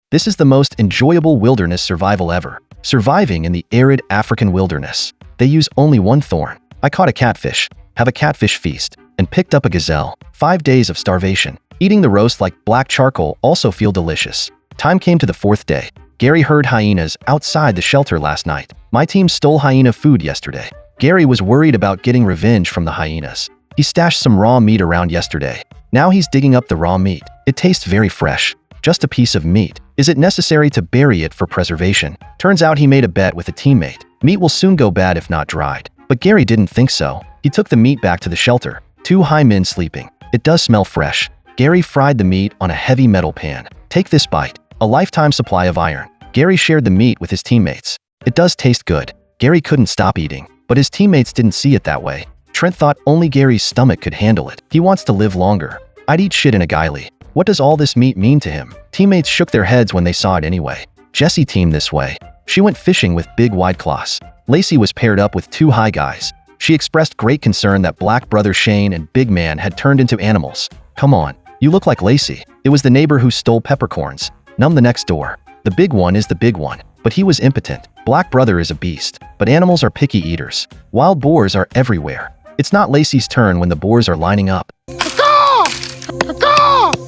This is the most enjoyable wilderness survival ever. Surviving in the arid African wilderness. They use only one thorn. I caught a catfish, have a catfish feast, and picked up a gazelle. 5 days of starvation. Eating the roast like black charcoal also feel delicious. Time came to the 4th day. Gary heard hyenas outside the shelter last night. My team stole hyena food yesterday. Gary was worried about getting revenge from the hyenas. He stashed some raw meat around yesterday. Now he's digging up the raw meat. It tastes very fresh. Just a piece of meat. Is it necessary to bury it for preservation? Turns out he made a bet with a teammate. Meat will soon go bad if not dried. But Gary didn't think so. He took the meat back to the shelter. 2 high men sleeping. It does smell fresh. Gary fried the meat on a heavy metal pan. Take this bite. A lifetime supply of iron. Gary shared the meat with his teammates. It does taste good. Gary couldn't stop eating, but his teammates didn't see it that way. Trent thought only Gary's stomach could handle it. He wants to live longer. I'd eat shit in a gylie. What does all this meat mean to him? Teammates shook their heads when they saw it anyway. Jessie teamed this way. She went fishing with big wide claws. Lacey was paired up with 2 high guys. She expressed great concern that black brother Shane and Big Man had turned into animals. Come on, you look like Lacey. It was the neighbor who stole peppercorns. Num the next door. The big one is the big one, but he was impotent. Black brother is a beast, but animals are picky eaters. Wild boars are everywhere. It's not Lacey's turn when the boars are lining up.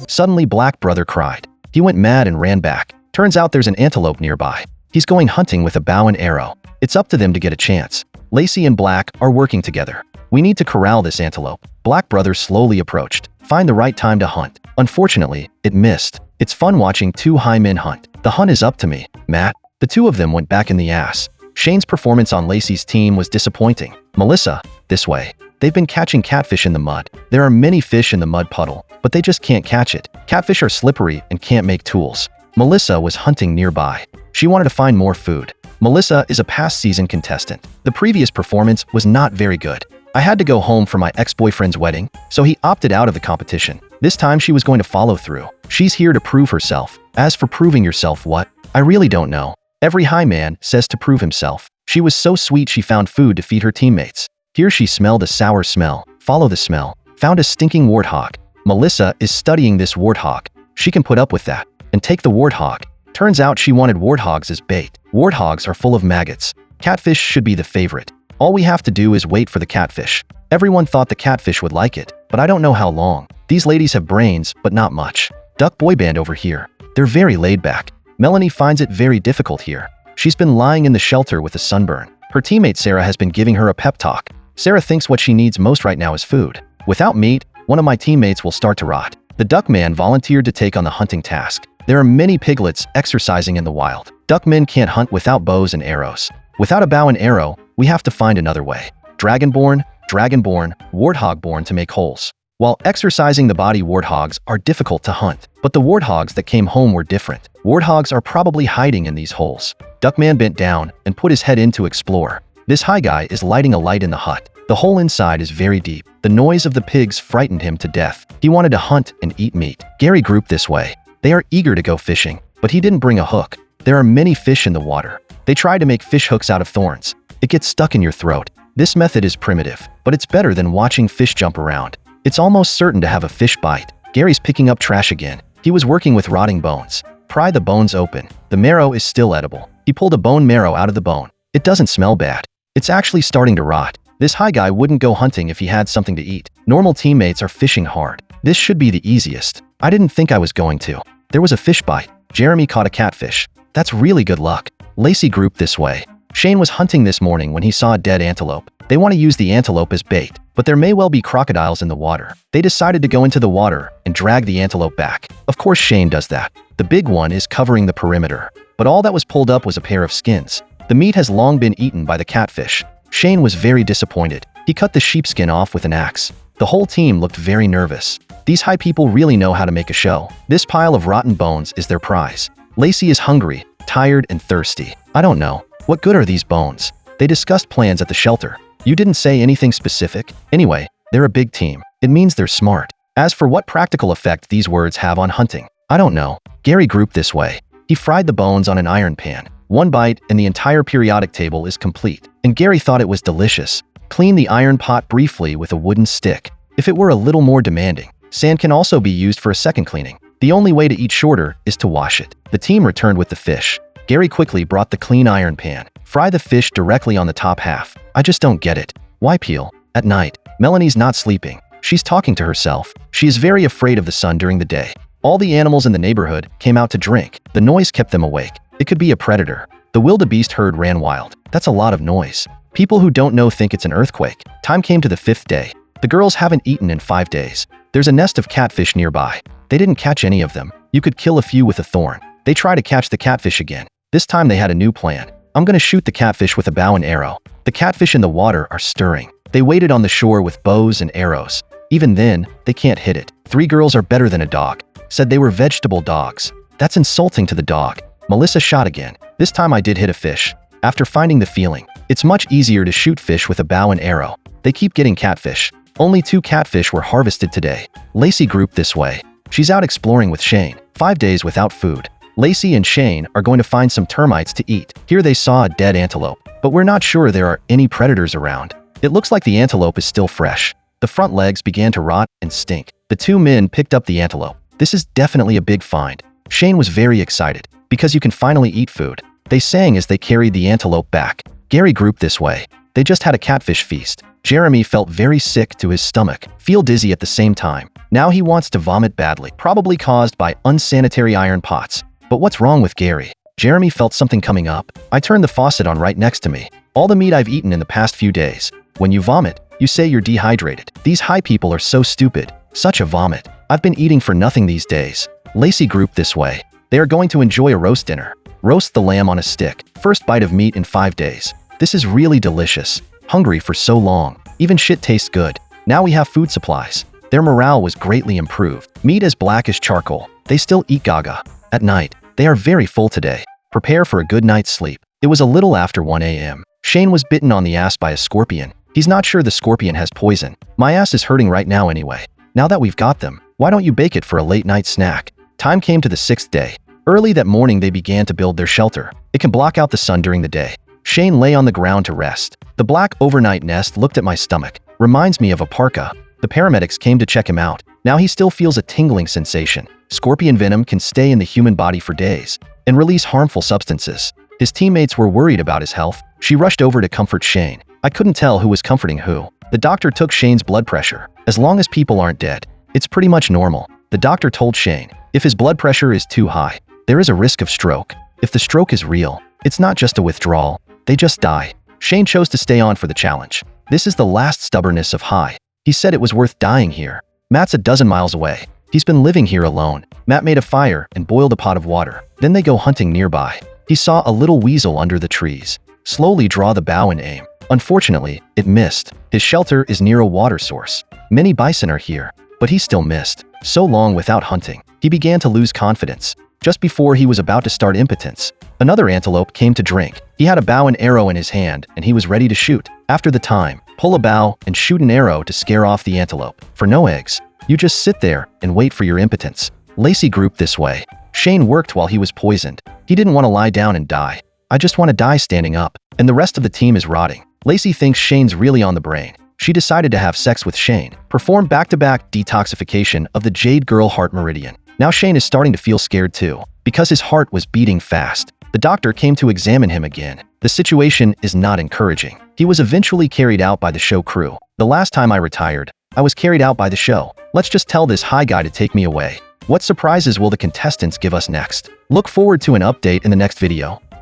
Suddenly black brother cried. He went mad and ran back. Turns out there's an antelope nearby. He's going hunting with a bow and arrow. It's up to them to get a chance. Lacey and Black are working together. We need to corral this antelope. Black brother slowly approached. Find the right time to hunt. Unfortunately, it missed. It's fun watching 2 high men hunt. The hunt is up to me, Matt. The 2 of them went back in the ass. Shane's performance on Lacey's team was disappointing. Melissa, this way. They've been catching catfish in the mud. There are many fish in the mud puddle, but they just can't catch it. Catfish are slippery and can't make tools. Melissa was hunting nearby. She wanted to find more food. Melissa is a past season contestant. The previous performance was not very good. I had to go home for my ex-boyfriend's wedding, so he opted out of the competition. This time she was going to follow through. She's here to prove herself. As for proving yourself what? I really don't know. Every high man says to prove himself. She was so sweet she found food to feed her teammates. Here she smelled a sour smell. Follow the smell. Found a stinking warthog. Melissa is studying this warthog. She can put up with that and take the warthog. Turns out she wanted warthogs as bait. Warthogs are full of maggots. Catfish should be the favorite. All we have to do is wait for the catfish. Everyone thought the catfish would like it, but I don't know how long. These ladies have brains, but not much. Duck boy band over here. They're very laid back. Melanie finds it very difficult here. She's been lying in the shelter with a sunburn. Her teammate Sarah has been giving her a pep talk. Sarah thinks what she needs most right now is food. Without meat, one of my teammates will start to rot. The duck man volunteered to take on the hunting task. There are many piglets exercising in the wild. Duck men can't hunt without bows and arrows. Without a bow and arrow, we have to find another way. Dragonborn, warthogborn to make holes. While exercising the body, warthogs are difficult to hunt, but the warthogs that came home were different. Warthogs are probably hiding in these holes. Duckman bent down and put his head in to explore. This high guy is lighting a light in the hut. The hole inside is very deep. The noise of the pigs frightened him to death. He wanted to hunt and eat meat. Gary grouped this way. They are eager to go fishing, but he didn't bring a hook. There are many fish in the water. They try to make fish hooks out of thorns. It gets stuck in your throat. This method is primitive, but it's better than watching fish jump around. It's almost certain to have a fish bite. Gary's picking up trash again. He was working with rotting bones. Pry the bones open. The marrow is still edible. He pulled a bone marrow out of the bone. It doesn't smell bad. It's actually starting to rot. This high guy wouldn't go hunting if he had something to eat. Normal teammates are fishing hard. This should be the easiest. I didn't think I was going to. There was a fish bite. Jeremy caught a catfish. That's really good luck. Lacey grouped this way. Shane was hunting this morning when he saw a dead antelope. They want to use the antelope as bait, but there may well be crocodiles in the water. They decided to go into the water and drag the antelope back. Of course Shane does that. The big one is covering the perimeter, but all that was pulled up was a pair of skins. The meat has long been eaten by the catfish. Shane was very disappointed. He cut the sheepskin off with an axe. The whole team looked very nervous. These high people really know how to make a show. This pile of rotten bones is their prize. Lacey is hungry, tired, and thirsty. I don't know. What good are these bones? They discussed plans at the shelter. You didn't say anything specific. Anyway, they're a big team. It means they're smart. As for what practical effect these words have on hunting, I don't know. Gary grouped this way. He fried the bones on an iron pan. One bite and the entire periodic table is complete. And Gary thought it was delicious. Clean the iron pot briefly with a wooden stick. If it were a little more demanding, sand can also be used for a second cleaning. The only way to eat shorter is to wash it. The team returned with the fish. Gary quickly brought the clean iron pan. Fry the fish directly on the top half. I just don't get it. Why peel? At night, Melanie's not sleeping. She's talking to herself. She is very afraid of the sun during the day. All the animals in the neighborhood came out to drink. The noise kept them awake. It could be a predator. The wildebeest herd ran wild. That's a lot of noise. People who don't know think it's an earthquake. Time came to the 5th day. The girls haven't eaten in 5 days. There's a nest of catfish nearby. They didn't catch any of them. You could kill a few with a thorn. They try to catch the catfish again. This time they had a new plan. I'm gonna shoot the catfish with a bow and arrow. The catfish in the water are stirring. They waited on the shore with bows and arrows. Even then, they can't hit it. 3 girls are better than a dog. Said they were vegetable dogs. That's insulting to the dog. Melissa shot again. This time I did hit a fish. After finding the feeling, it's much easier to shoot fish with a bow and arrow. They keep getting catfish. Only 2 catfish were harvested today. Lacey grouped this way. She's out exploring with Shane. 5 days without food. Lacey and Shane are going to find some termites to eat. Here they saw a dead antelope, but we're not sure there are any predators around. It looks like the antelope is still fresh. The front legs began to rot and stink. The 2 men picked up the antelope. This is definitely a big find. Shane was very excited, because you can finally eat food. They sang as they carried the antelope back. Gary grouped this way. They just had a catfish feast. Jeremy felt very sick to his stomach, feel dizzy at the same time. Now he wants to vomit badly, probably caused by unsanitary iron pots. But what's wrong with Gary? Jeremy felt something coming up. I turned the faucet on right next to me. All the meat I've eaten in the past few days. When you vomit, you say you're dehydrated. These high people are so stupid. Such a vomit. I've been eating for nothing these days. Lacey grouped this way. They are going to enjoy a roast dinner. Roast the lamb on a stick. First bite of meat in 5 days. This is really delicious. Hungry for so long. Even shit tastes good. Now we have food supplies. Their morale was greatly improved. Meat as black as charcoal. They still eat gaga. At night, they are very full today. Prepare for a good night's sleep. It was a little after 1 a.m. Shane was bitten on the ass by a scorpion. He's not sure the scorpion has poison. My ass is hurting right now anyway. Now that we've got them, why don't you bake it for a late night snack? Time came to the 6th day. Early that morning they began to build their shelter. It can block out the sun during the day. Shane lay on the ground to rest. The black overnight nest looked at my stomach. Reminds me of a parka. The paramedics came to check him out. Now he still feels a tingling sensation. Scorpion venom can stay in the human body for days and release harmful substances. His teammates were worried about his health. She rushed over to comfort Shane. I couldn't tell who was comforting who. The doctor took Shane's blood pressure. As long as people aren't dead, it's pretty much normal. The doctor told Shane, if his blood pressure is too high, there is a risk of stroke. If the stroke is real, it's not just a withdrawal. They just die. Shane chose to stay on for the challenge. This is the last stubbornness of High. He said it was worth dying here. Matt's a dozen miles away. He's been living here alone. Matt made a fire and boiled a pot of water. Then they go hunting nearby. He saw a little weasel under the trees. Slowly draw the bow and aim. Unfortunately, it missed. His shelter is near a water source. Many bison are here, but he still missed. So long without hunting, he began to lose confidence. Just before he was about to start impotence, another antelope came to drink. He had a bow and arrow in his hand, and he was ready to shoot. After the time, pull a bow and shoot an arrow to scare off the antelope. For no eggs, you just sit there and wait for your impotence. Lacey grouped this way. Shane worked while he was poisoned. He didn't want to lie down and die. I just want to die standing up, and the rest of the team is rotting. Lacey thinks Shane's really on the brain. She decided to have sex with Shane. Perform back-to-back detoxification of the Jade Girl heart meridian. Now Shane is starting to feel scared too, because his heart was beating fast. The doctor came to examine him again. The situation is not encouraging. He was eventually carried out by the show crew. The last time I retired, I was carried out by the show. Let's just tell this high guy to take me away. What surprises will the contestants give us next? Look forward to an update in the next video.